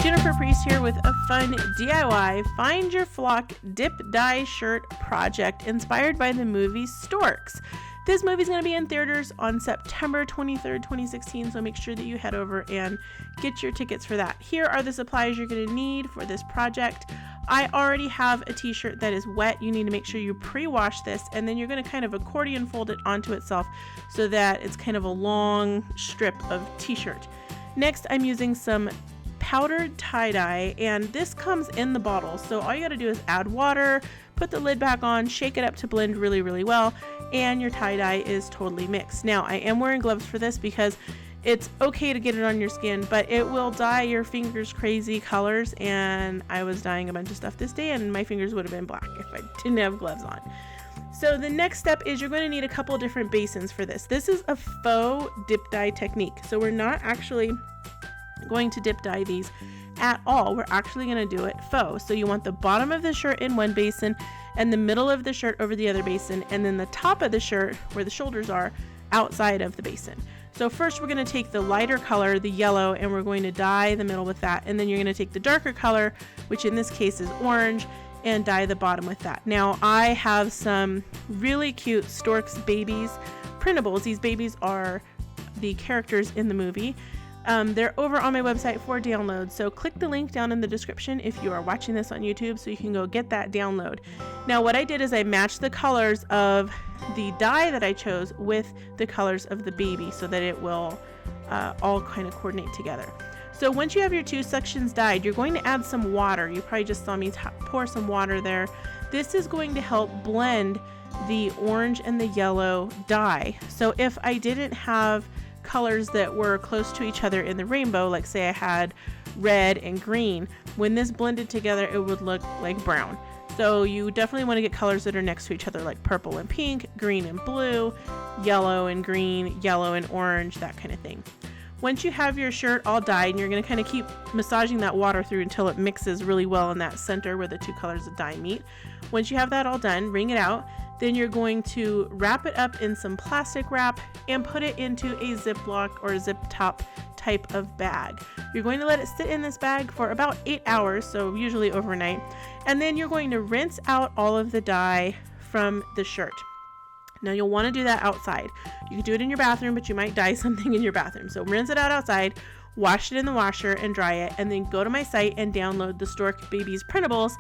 Jennifer Priest here with a fun DIY Find Your Flock Dip Dye Shirt project inspired by the movie Storks. This movie is going to be in theaters on September 23rd, 2016, so make sure that you head over and get your tickets for that. Here are the supplies you're going to need for this project. I already have a t-shirt that is wet. You need to make sure you pre-wash this, and then you're going to kind of accordion fold it onto itself so that it's kind of a long strip of t-shirt. Next, I'm using some powdered tie-dye, and this comes in the bottle, so all you got to do is add water, put the lid back on, shake it up to blend really well, and your tie-dye is totally mixed. Now I am wearing gloves for this because it's okay to get it on your skin, but it will dye your fingers crazy colors, and I was dyeing a bunch of stuff this day and my fingers would have been black if I didn't have gloves on. So the next step is you're going to need a couple different basins for this. This is a faux dip dye technique, so we're not actually going to dip dye these at all. We're actually going to do it faux. So you want the bottom of the shirt in one basin and the middle of the shirt over the other basin, and then the top of the shirt where the shoulders are outside of the basin. So first we're going to take the lighter color, the yellow, and we're going to dye the middle with that, and then you're going to take the darker color, which in this case is orange, and dye the bottom with that. Now I have some really cute Storks babies printables. These babies are the characters in the movie. They're over on my website for download, so click the link down in the description if you are watching this on YouTube so you can go get that download. Now what I did is I matched the colors of the dye that I chose with the colors of the baby so that it will all kind of coordinate together. So once you have your two sections dyed, you're going to add some water. You probably just saw me pour some water there. This is going to help blend the orange and the yellow dye. So if I didn't have colors that were close to each other in the rainbow, like say I had red and green, when this blended together it would look like brown. So you definitely want to get colors that are next to each other, like purple and pink, green and blue, yellow and green, yellow and orange, that kind of thing. Once you have your shirt all dyed, and you're going to kind of keep massaging that water through until it mixes really well in that center where the two colors of dye meet. Once you have that all done, wring it out. Then you're going to wrap it up in some plastic wrap and put it into a Ziploc or zip top type of bag. You're going to let it sit in this bag for about 8 hours, so usually overnight, and then you're going to rinse out all of the dye from the shirt. Now you'll want to do that outside. You can do it in your bathroom, but you might dye something in your bathroom. So rinse it out outside, wash it in the washer and dry it, and then go to my site and download the Stork Babies printables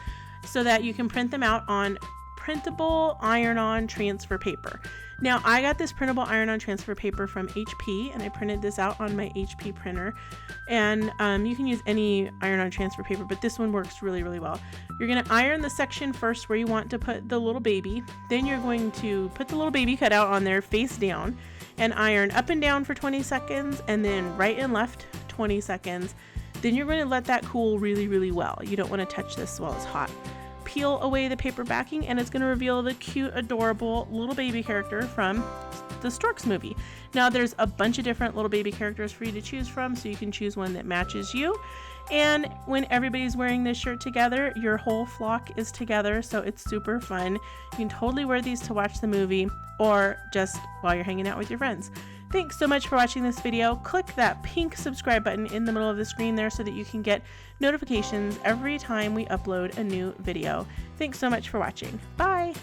so that you can print them out on printable iron-on transfer paper. Now I got this printable iron-on transfer paper from HP, and I printed this out on my HP printer, and you can use any iron-on transfer paper, but this one works really well. You're going to iron the section first where you want to put the little baby. Then you're going to put the little baby cutout on there face down and iron up and down for 20 seconds and then right and left 20 seconds. Then you're going to let that cool really well. You don't want to touch this while it's hot. Peel away the paper backing, and it's going to reveal the cute, adorable little baby character from the Storks movie. Now there's a bunch of different little baby characters for you to choose from, so you can choose one that matches you. And when everybody's wearing this shirt together, your whole flock is together, so it's super fun. You can totally wear these to watch the movie or just while you're hanging out with your friends. Thanks so much for watching this video. Click that pink subscribe button in the middle of the screen there so that you can get notifications every time we upload a new video. Thanks so much for watching. Bye!